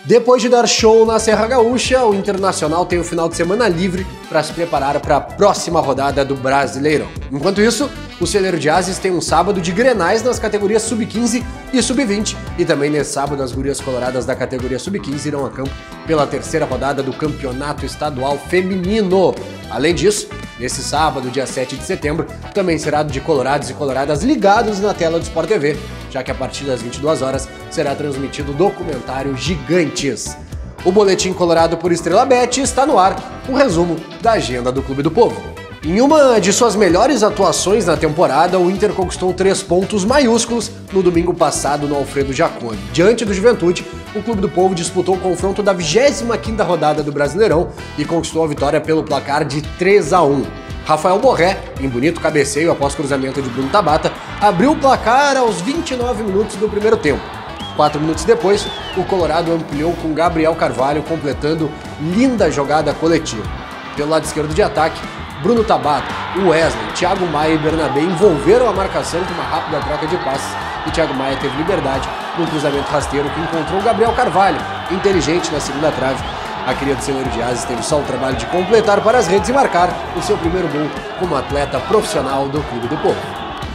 Depois de dar show na Serra Gaúcha, o Internacional tem o final de semana livre para se preparar para a próxima rodada do Brasileirão. Enquanto isso, o Celeiro de Ases tem um sábado de grenais nas categorias Sub-15 e Sub-20, e também nesse sábado as gurias coloradas da categoria Sub-15 irão a campo pela terceira rodada do Campeonato Estadual Feminino. Além disso, nesse sábado, dia 7 de setembro, também será de colorados e coloradas ligados na tela do Sport TV, já que a partir das 22 horas será transmitido o documentário Gigantes. O Boletim Colorado por Estrela Bet está no ar, um resumo da agenda do Clube do Povo. Em uma de suas melhores atuações na temporada, o Inter conquistou 3 pontos maiúsculos no domingo passado no Alfredo Jaconi. Diante do Juventude, o Clube do Povo disputou o confronto da 25ª rodada do Brasileirão e conquistou a vitória pelo placar de 3-1. Rafael Borré, em bonito cabeceio após cruzamento de Bruno Tabata, abriu o placar aos 29 minutos do primeiro tempo. 4 minutos depois, o Colorado ampliou com Gabriel Carvalho, completando linda jogada coletiva. Pelo lado esquerdo de ataque, Bruno Tabata, Wesley, Thiago Maia e Bernabé envolveram a marcação com uma rápida troca de passes e Thiago Maia teve liberdade num cruzamento rasteiro que encontrou Gabriel Carvalho, inteligente na segunda trave. A cria do Celeiro de Ases teve só o trabalho de completar para as redes e marcar o seu primeiro gol como atleta profissional do Clube do Povo.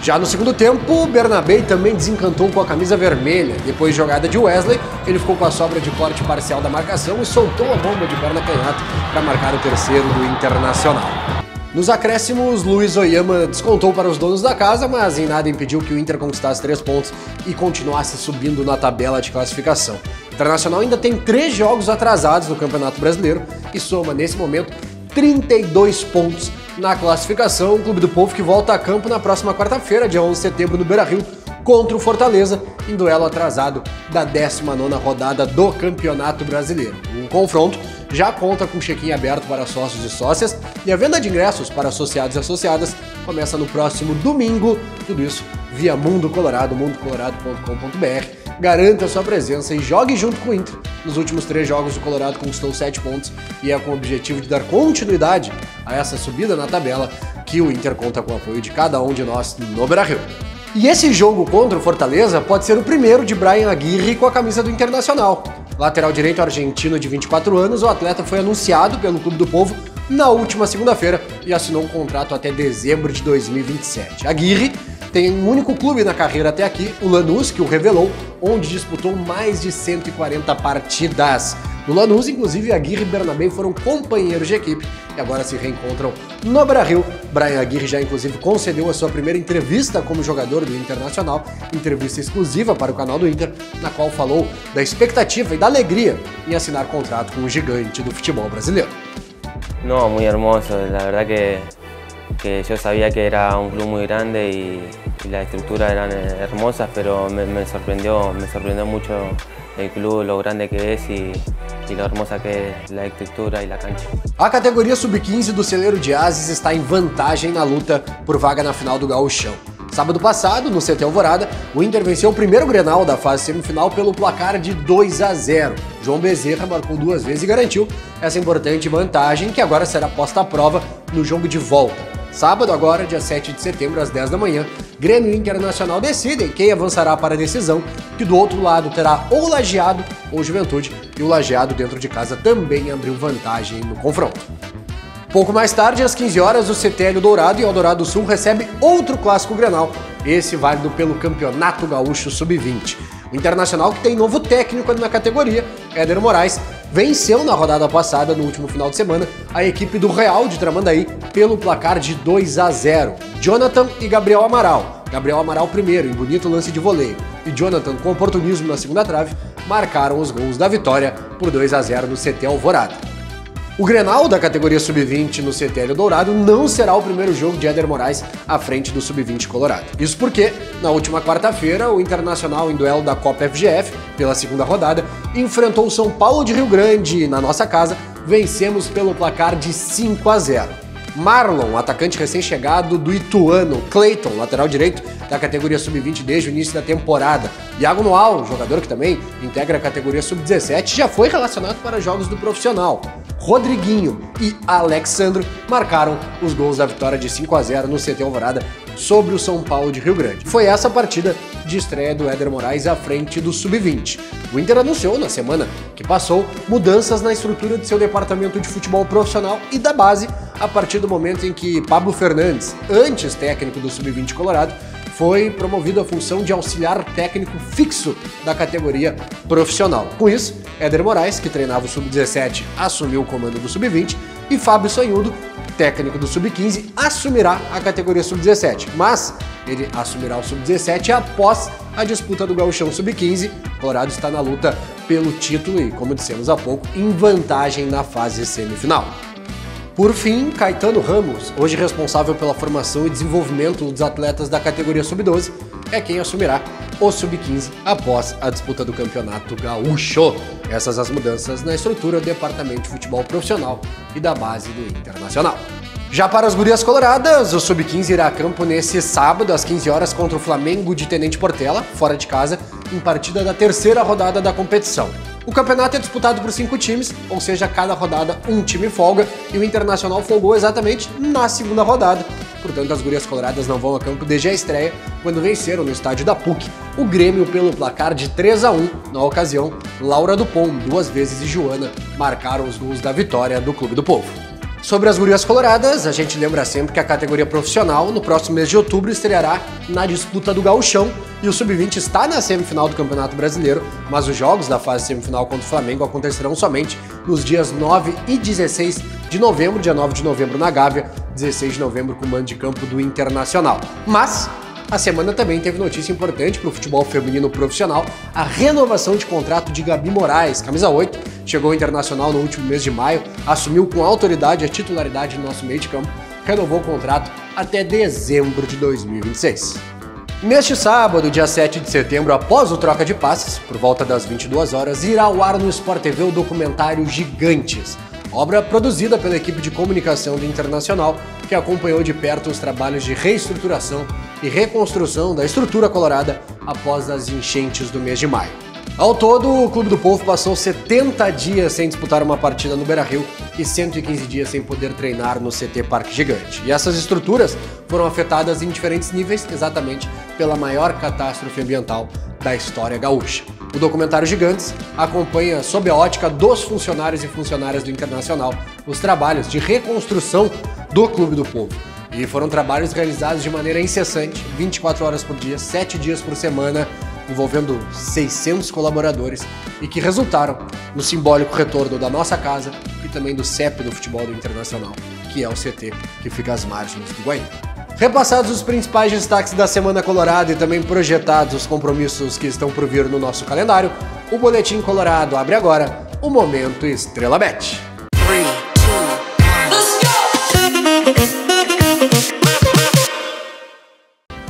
Já no segundo tempo, Bernabé também desencantou com a camisa vermelha. Depois de jogada de Wesley, ele ficou com a sobra de corte parcial da marcação e soltou a bomba de perna canhota para marcar o terceiro do Internacional. Nos acréscimos, Luiz Oyama descontou para os donos da casa, mas em nada impediu que o Inter conquistasse 3 pontos e continuasse subindo na tabela de classificação. O Internacional ainda tem 3 jogos atrasados no Campeonato Brasileiro e soma, nesse momento, 32 pontos na classificação. O Clube do Povo que volta a campo na próxima quarta-feira, dia 11 de setembro, no Beira-Rio, contra o Fortaleza, em duelo atrasado da 19ª rodada do Campeonato Brasileiro. O confronto já conta com check-in aberto para sócios e sócias e a venda de ingressos para associados e associadas começa no próximo domingo. Tudo isso via Mundo Colorado, mundocolorado.com.br. Garanta sua presença e jogue junto com o Inter. Nos últimos 3 jogos, o Colorado conquistou 7 pontos e é com o objetivo de dar continuidade a essa subida na tabela que o Inter conta com o apoio de cada um de nós no Beira-Rio. E esse jogo contra o Fortaleza pode ser o primeiro de Brian Aguirre com a camisa do Internacional. Lateral direito argentino de 24 anos, o atleta foi anunciado pelo Clube do Povo na última segunda-feira e assinou um contrato até dezembro de 2027. Aguirre tem um único clube na carreira até aqui, o Lanús, que o revelou, onde disputou mais de 140 partidas. No Lanús, inclusive, Aguirre e Bernabé foram companheiros de equipe e agora se reencontram no Beira-Rio. Brian Aguirre já, inclusive, concedeu a sua primeira entrevista como jogador do Internacional, entrevista exclusiva para o canal do Inter, na qual falou da expectativa e da alegria em assinar contrato com o gigante do futebol brasileiro. No, muy hermoso, la verdad que yo sabía que era un club muy grande y las estructuras eran hermosas, pero me sorprendió mucho el club, lo grande que es y lo hermosa que es la estructura y la cancha. A categoria Sub-15 do Celeiro de Ases está em vantagem na luta por vaga na final do Gauchão. Sábado passado, no CT Alvorada, o Inter venceu o primeiro Grenal da fase semifinal pelo placar de 2-0. João Bezerra marcou 2 vezes e garantiu essa importante vantagem que agora será posta à prova no jogo de volta. Sábado agora, dia 7 de setembro, às 10 da manhã, Grêmio e Internacional decidem quem avançará para a decisão, que do outro lado terá ou Lajeado ou Juventude, e o Lajeado dentro de casa também abriu vantagem no confronto. Pouco mais tarde, às 15 horas, o CT Dourado e Eldorado do Sul recebe outro clássico Grenal, esse válido pelo Campeonato Gaúcho Sub-20. O Internacional, que tem novo técnico na categoria, Éder Moraes, venceu na rodada passada, no último final de semana, a equipe do Real de Tramandaí pelo placar de 2-0. Jonathan e Gabriel Amaral. Gabriel Amaral primeiro, em bonito lance de voleio, e Jonathan, com oportunismo na segunda trave, marcaram os gols da vitória por 2-0 no CT Alvorada. O Grenal da categoria Sub-20 no CT Dourado não será o primeiro jogo de Éder Moraes à frente do Sub-20 Colorado. Isso porque, na última quarta-feira, o Internacional, em duelo da Copa FGF, pela segunda rodada, enfrentou o São Paulo de Rio Grande e, na nossa casa, vencemos pelo placar de 5-0. Marlon, atacante recém-chegado do Ituano, Clayton, lateral direito da categoria Sub-20 desde o início da temporada, Iago Noal, jogador que também integra a categoria Sub-17, já foi relacionado para jogos do profissional. Rodriguinho e Alexandro marcaram os gols da vitória de 5-0 no CT Alvorada sobre o São Paulo de Rio Grande. Foi essa partida de estreia do Éder Moraes à frente do Sub-20. O Inter anunciou na semana que passou mudanças na estrutura de seu departamento de futebol profissional e da base a partir do momento em que Pablo Fernandes, antes técnico do Sub-20 Colorado, foi promovido à função de auxiliar técnico fixo da categoria profissional. Com isso, Éder Moraes, que treinava o Sub-17, assumiu o comando do Sub-20 e Fábio Sonhudo, técnico do Sub-15, assumirá a categoria Sub-17. Mas ele assumirá o Sub-17 após a disputa do Gauchão Sub-15. O Colorado está na luta pelo título e, como dissemos há pouco, em vantagem na fase semifinal. Por fim, Caetano Ramos, hoje responsável pela formação e desenvolvimento dos atletas da categoria Sub-12, é quem assumirá o Sub-15 após a disputa do Campeonato Gaúcho. Essas as mudanças na estrutura do Departamento de Futebol Profissional e da base do Internacional. Já para as gurias coloradas, o Sub-15 irá a campo nesse sábado às 15 horas contra o Flamengo de Tenente Portela, fora de casa, em partida da terceira rodada da competição. O campeonato é disputado por 5 times, ou seja, cada rodada um time folga, e o Internacional folgou exatamente na segunda rodada. Portanto, as gurias coloradas não vão a campo desde a estreia, quando venceram no estádio da PUC o Grêmio pelo placar de 3-1. Na ocasião, Laura Dupont, 2 vezes, e Joana marcaram os gols da vitória do Clube do Povo. Sobre as gurias coloradas, a gente lembra sempre que a categoria profissional, no próximo mês de outubro, estreará na disputa do Gauchão, e o Sub-20 está na semifinal do Campeonato Brasileiro, mas os jogos da fase semifinal contra o Flamengo acontecerão somente nos dias 9 e 16 de novembro, dia 9 de novembro na Gávea, 16 de novembro com o mando de campo do Internacional. Mas a semana também teve notícia importante para o futebol feminino profissional: a renovação de contrato de Gabi Moraes, camisa 8, chegou ao Internacional no último mês de maio, assumiu com autoridade a titularidade no nosso meio de campo, renovou o contrato até dezembro de 2026. Neste sábado, dia 7 de setembro, após o troca de passes, por volta das 22 horas, irá ao ar no Sport TV o documentário Gigantes, obra produzida pela equipe de comunicação do Internacional, que acompanhou de perto os trabalhos de reestruturação e reconstrução da estrutura colorada após as enchentes do mês de maio. Ao todo, o Clube do Povo passou 70 dias sem disputar uma partida no Beira-Rio e 115 dias sem poder treinar no CT Parque Gigante. E essas estruturas foram afetadas em diferentes níveis, exatamente pela maior catástrofe ambiental da história gaúcha. O documentário Gigantes acompanha, sob a ótica dos funcionários e funcionárias do Internacional, os trabalhos de reconstrução do Clube do Povo. E foram trabalhos realizados de maneira incessante, 24 horas por dia, 7 dias por semana, envolvendo 600 colaboradores e que resultaram no simbólico retorno da nossa casa e também do CEP do futebol do Internacional, que é o CT que fica às margens do Guaíba. Repassados os principais destaques da Semana Colorado e também projetados os compromissos que estão por vir no nosso calendário, o Boletim Colorado abre agora o Momento Estrela Bet.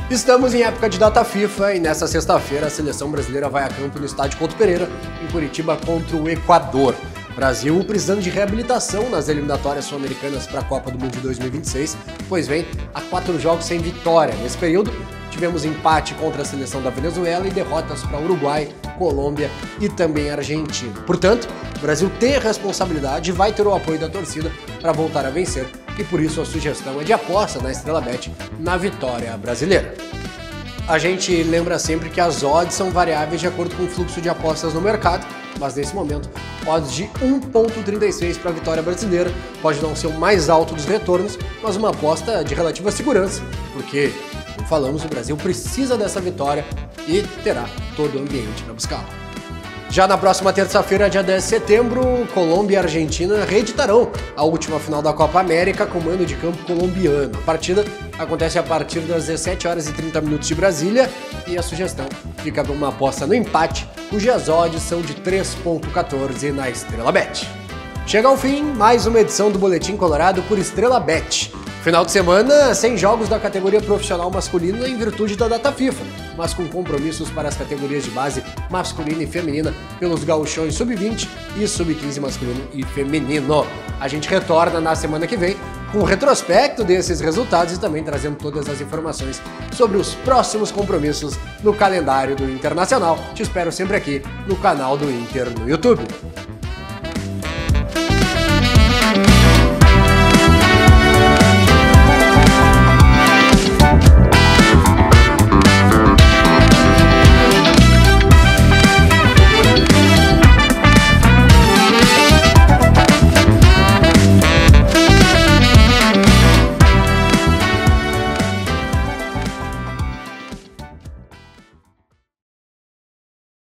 Estamos em época de data FIFA e nesta sexta-feira a seleção brasileira vai a campo no estádio Couto Pereira, em Curitiba, contra o Equador. Brasil precisando de reabilitação nas eliminatórias sul-americanas para a Copa do Mundo de 2026, pois vem a 4 jogos sem vitória. Nesse período, tivemos empate contra a seleção da Venezuela e derrotas para Uruguai, Colômbia e também Argentina. Portanto, o Brasil tem a responsabilidade e vai ter o apoio da torcida para voltar a vencer, e por isso a sugestão é de aposta na Estrela Bet na vitória brasileira. A gente lembra sempre que as odds são variáveis de acordo com o fluxo de apostas no mercado, mas nesse momento, odds de 1,36 para a vitória brasileira. Pode não ser o mais alto dos retornos, mas uma aposta de relativa segurança, porque, como falamos, o Brasil precisa dessa vitória e terá todo o ambiente para buscá-la. Já na próxima terça-feira, dia 10 de setembro, Colômbia e Argentina reeditarão a última final da Copa América com mando de campo colombiano. A partida acontece a partir das 17 horas e 30 minutos de Brasília e a sugestão fica para uma aposta no empate, cujas odds são de 3,14 na Estrela Bet. Chega ao fim mais uma edição do Boletim Colorado por Estrela Bet. Final de semana sem jogos da categoria profissional masculina em virtude da data FIFA, mas com compromissos para as categorias de base masculina e feminina pelos gauchões sub-20 e sub-15 masculino e feminino. A gente retorna na semana que vem com um retrospecto desses resultados e também trazendo todas as informações sobre os próximos compromissos no calendário do Internacional. Te espero sempre aqui no canal do Inter no YouTube.